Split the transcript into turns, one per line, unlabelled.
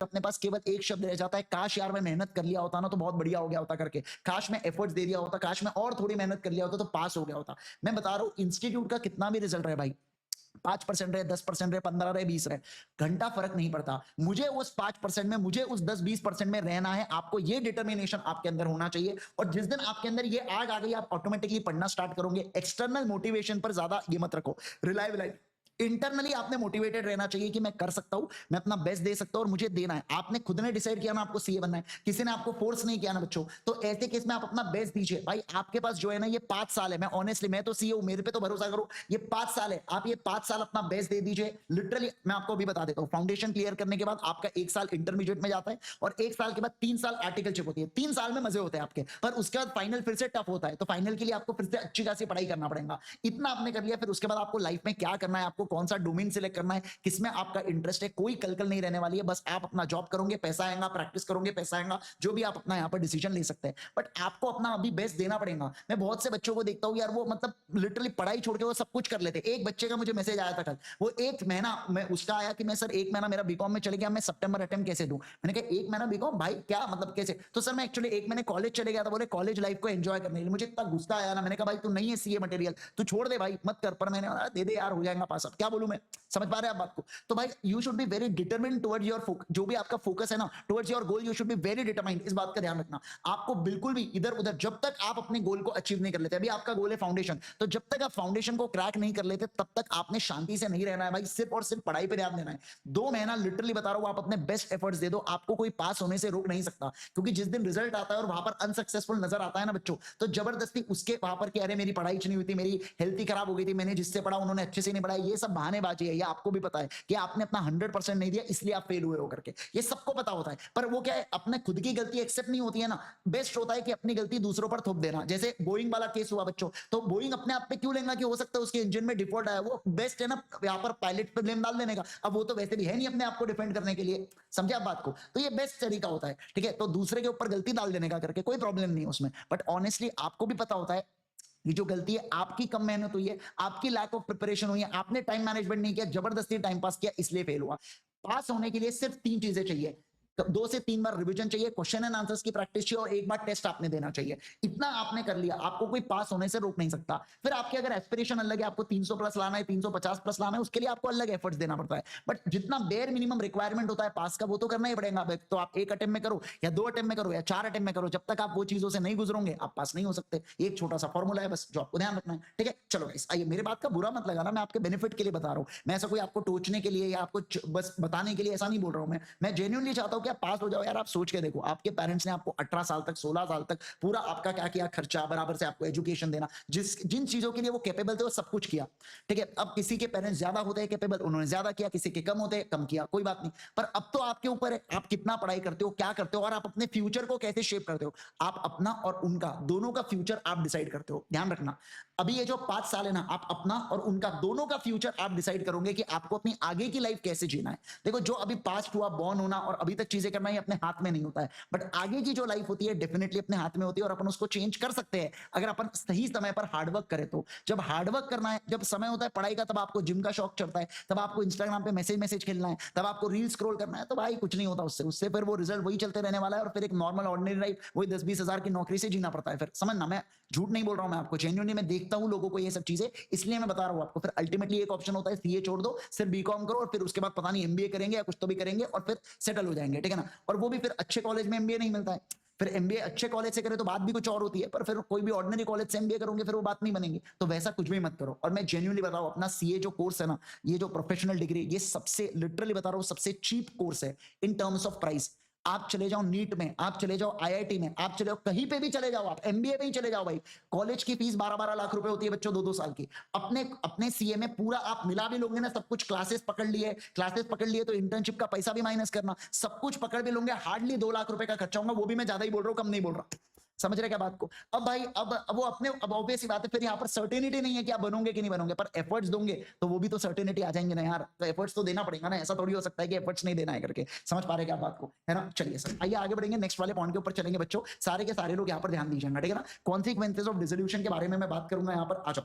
अपने पास केवल एक शब्द रह जाता है, काश यार मैं मेहनत कर लिया होता ना तो बहुत बढ़िया हो गया होता करके, काश मैं एफर्ट्स दे दिया होता, काश मैं और थोड़ी मेहनत कर लिया होता तो पास हो गया होता। मैं बता रहा हूँ इंस्टीट्यूट का कितना भी रिजल्ट रहे भाई, 5% रहे, 10% रहे, 15 रहे, 20 रहे, घंटा फर्क नहीं पड़ता। मुझे उस 5% में, मुझे उस 10-20% में रहना है। आपको ये डिटर्मिनेशन आपके अंदर होना चाहिए, और जिस दिन आपके अंदर ये आग आ गई, आप ऑटोमेटिकली पढ़ना स्टार्ट करोगे। एक्सटर्नल मोटिवेशन पर ज्यादा ये मत रखो, रिलायबिलिटी। इंटरनली आपने मोटिवेटेड रहना चाहिए कि मैं कर सकता हूं, मैं अपना बेस्ट दे सकता हूं और मुझे देना है। आपने खुद ने डिसाइड किया ना आपको सीए बनना है, किसी ने आपको फोर्स नहीं किया ना बच्चों, तो ऐसे केस में आप अपना बेस्ट दीजिए। भाई आपके पास जो है ना ये 5 साल है, मैं ऑनेस्टली, मैं तो सीए हूं, मेरे पे तो भरोसा करो, ये 5 साल है, आप ये 5 साल अपना बेस्ट दे दीजिए। लिटरली मैं आपको अभी बता देता हूं, फाउंडेशन क्लियर करने के बाद आपका 1 साल इंटरमीडिएट में जाता है, और 1 साल के बाद 3 साल आर्टिकलशिप होती है। 3 साल में मजे होते हैं आपके, पर उसके बाद फाइनल फिर से टफ होता है, तो फाइनल के लिए आपको फिर से अच्छी खासी पढ़ाई करना पड़ेगा। इतना आपने कर लिया, फिर उसके बाद आपको लाइफ में क्या करना है, आपको कौन सा डोमेन सिलेक्ट करना है, किसमें आपका इंटरेस्ट है, कोई कलकल नहीं रहने वाली है। बस आप अपना जॉब करोगे, पैसा आएगा, प्रैक्टिस करोगे, पैसा आएगा, जो भी आप अपना यहाँ पर डिसीजन ले सकते हैं। बट आपको अपना अभी बेस्ट देना पड़ेगा। मैं बहुत से बच्चों को देखता हूँ यार, वो मतलब लिटरली पढ़ाई छोड़ के वो सब कुछ कर लेते। एक बच्चे का मुझे मैसेज आया था कल, वो 1 महीना मैं उसका आया कि मैं सर 1 महीना मेरा बीकॉम में चले गया, मैं सितंबर अटेम्प्ट कैसे दूं। मैंने कहा 1 महीना बीकॉम, भाई क्या मतलब कैसे? तो सर मैं एक्चुअली 1 महीने कॉलेज चले गया था, बोले कॉलेज लाइफ को एंजॉय करने के लिए। मुझे इतना गुस्सा आया ना, मैंने कहा भाई तू नहीं है सीए मटेरियल, तू छोड़ दे भाई, मत कर। पर मैंने बोला दे दे यार, हो जाएगा पास। अब क्या बोलूं मैं, समझ पा रहे हैं आप बात को? तो भाई you should be very determined towards your जो भी आपका फोकस है ना, towards your goal, you should be very determined. इस बात का ध्यान रखना, आपको बिल्कुल भी इधर उधर, जब तक आप अपने गोल को अचीव नहीं कर लेते, अभी आपका गोल है फाउंडेशन, तो जब तक आप फाउंडेशन को क्रैक नहीं कर लेते, तब तक आपने शांति से नहीं रहना है भाई, सिर्फ और सिर्फ पढ़ाई पे ध्यान देना है। 2 महीना लिटरली बता रहा हूं, आप अपने बेस्ट एफर्ट्स दे दो, आपको कोई पास होने से रोक नहीं सकता। क्योंकि जिस दिन रिजल्ट आता है और वहां पर अनसक्सेसफुल नजर आता है ना बच्चों, तो जबरदस्ती उसके वहां पर कि अरे मेरी पढ़ाई नहीं हुई थी, मेरी हेल्थ ही खराब हो गई थी, मैंने जिससे पढ़ा उन्होंने अच्छे से नहीं पढ़ाया, ये सब बहानेबाजी है। ये आपको भी पता है कि आपने अपना 100% नहीं दिया, इसलिए आप फेल हुए हो करके, ये सबको पता होता है। पर वो क्या है, अपने खुद की गलती एक्सेप्ट नहीं होती है ना। बेस्ट होता है कि अपनी गलती दूसरों पर थोप देना। जैसे बोइंग वाला केस हुआ बच्चों, तो बोइंग अपने आप पे क्यों लेगा कि हो सकता है उसके इंजन में डिफॉल्ट आया, वो बेस्ट है ना यहाँ पर पायलट पे ब्लेम डाल देने का। अब वो तो वैसे भी है नहीं अपने आप को डिफेंड करने के लिए, समझे आप बात को? तो ये बेस्ट तरीका होता है, ठीक है? तो दूसरे के ऊपर गलती डाल देने का करके कोई प्रॉब्लम नहीं है उसमें। बट ऑनेस्टली आपको भी पता होता है ये जो गलती है आपकी, कम मेहनत हुई है, आपकी लैक ऑफ प्रिपरेशन हुई है, आपने टाइम मैनेजमेंट नहीं किया, जबरदस्ती टाइम पास किया, इसलिए फेल हुआ। पास होने के लिए सिर्फ 3 चीजें चाहिए, 2 से 3 बार रिवीजन चाहिए, क्वेश्चन एंड आंसर्स की प्रैक्टिस चाहिए, और 1 बार टेस्ट आपने देना चाहिए। इतना आपने कर लिया, आपको कोई पास होने से रोक नहीं सकता। फिर आपके अगर एस्पिरेशन अलग है, आपको 300 प्लस लाना है, 350 प्लस लाना है, उसके लिए आपको अलग एफर्ट्स देना पड़ता है। बट जितना बेयर मिनिमम रिक्वायरमेंट होता है पास का, वो तो करना ही पड़ेगा। तो आप 1 अटेम्प्ट में करो या 2 अटेम्प्ट में करो या 4 अटेम्प्ट में करो, जब तक आप वो चीजों से नहीं गुजरोगे आप पास नहीं हो सकते। एक छोटा सा फॉर्मूला है, बस जो आपको ध्यान रखना है, ठीक है? चलो गाइस, आइए, मेरे बात का बुरा मत लगाना, मैं आपके बेनिफिट के लिए बता रहा हूं। मैं ऐसा कोई आपको टोचने के लिए या आपको बस बताने के लिए ऐसा नहीं बोल रहा हूं। मैं जेन्युइनली चाहता हूं कि आप पास हो जाओ यार। आप सोच के देखो, आपके पेरेंट्स ने आपको 18 साल तक, 16 साल तक पूरा आपका क्या किया, खर्चा बराबर से आपको एजुकेशन देना, जिन चीजों के लिए वो कैपेबल थे वो सब कुछ किया, ठीक है? अब किसी के पेरेंट्स ज्यादा होते हैं कैपेबल, उन्होंने ज्यादा किया, किसी के कम होते हैं कम किया, कोई बात नहीं। पर अब तो आपके ऊपर है, आप कितना पढ़ाई करते हो, क्या करते हो, और आप अपने फ्यूचर को कैसे शेप करते हो। आप अपना और उनका दोनों का फ्यूचर आप डिसाइड करते हो, ध्यान रखना। अभी ये जो 5 साल है ना, आप अपना और उनका दोनों का फ्यूचर आप डिसाइड करोगे कि आपको अपनी आगे की लाइफ कैसे जीना है। देखो, जो अभी पास्ट हुआ, बॉर्न होना और अभी तक चीजें करना, ये अपने हाथ में नहीं होता है। बट आगे की जो लाइफ होती है डेफिनेटली अपने हाथ में होती है, और अपन उसको चेंज कर सकते हैं अगर अपन सही समय पर हार्डवर्क करें तो। जब हार्डवर्क करना है, जब समय होता है पढ़ाई का, तब आपको जिम का शौक चढ़ता है, तब आपको इंस्टाग्राम पे मैसेज खेलना है, तब आपको रील स्क्रॉल करना है, तो भाई कुछ नहीं होता उससे। उससे फिर वो रिजल्ट वही चलते रहने वाला है, और फिर एक नॉर्मल ऑर्डिनरी लाइफ वही 10-20 हजार की नौकरी से जीना पड़ता है। फिर समझना, मैं झूठ नहीं बोल रहा हूं, मैं आपको जेन्युइनली मैं देखता हूं लोगों को ये सब चीजें, इसलिए मैं बता रहा हूं आपको। फिर अल्टीमेटली एक ऑप्शन होता है, सीए छोड़ दो, सिर्फ बीकॉम करो, और फिर उसके बाद पता नहीं एमबीए करेंगे या कुछ तो भी करेंगे, और फिर सेटल हो जाएंगे, ठीक है ना? और वो भी फिर अच्छे कॉलेज में एमबीए नहीं मिलता है। फिर एमबीए अच्छे कॉलेज से करे तो बात भी कुछ और होती है, पर फिर कोई भी ऑर्डिनरी कॉलेज से एमबीए करोगे फिर वो बात नहीं बनेगी। तो वैसा कुछ भी मत करो। और मैं जेन्युइनली बता रहा हूं, अपना सीए जो कोर्स है ना, ये जो प्रोफेशनल डिग्री, ये सबसे लिटरली बता रहा हूं सबसे चीप कोर्स है इन टर्म्स ऑफ प्राइस। आप चले जाओ नीट में, आप चले जाओ आईआईटी में, आप चले जाओ कहीं पे भी चले जाओ, आप एमबीए में ही चले जाओ भाई, कॉलेज की फीस 12-12 लाख रुपए होती है बच्चों, 2-2 साल की। अपने अपने सीए में पूरा आप मिला भी लोगे ना सब कुछ, क्लासेस पकड़ लिए तो इंटर्नशिप का पैसा भी माइनस करना, सब कुछ पकड़ भी लोगे, हार्डली 2 लाख रुपए का खर्चा होगा। वो भी मैं ज्यादा ही बोल रहा हूँ, कम नहीं बोल रहा। समझ रहे क्या बात को? अब भाई अब वो अपने, अब ऑब्वियस बात है, फिर यहाँ पर सर्टेनिटी नहीं है कि आप बनोगे कि नहीं बनोगे, पर एफर्ट्स दोगे तो वो भी तो सर्टेनिटी आ जाएंगे ना यार। तो एफर्ट्स तो देना पड़ेगा ना, ऐसा थोड़ी हो सकता है कि एफर्ट्स नहीं देना है करके। समझ पा रहे क्या बात को, है ना? चलिए सर, आइए आगे बढ़ेंगे, नेक्स्ट वाले पॉइंट के ऊपर चलेंगे बच्चों। सारे के सारे लोग यहाँ पर ध्यान दीजिएगा, ठीक है ना? कॉन्सिक्वेंसेज ऑफ डिसोल्यूशन के बारे में मैं बात करूंगा यहाँ पर। आ जाओ।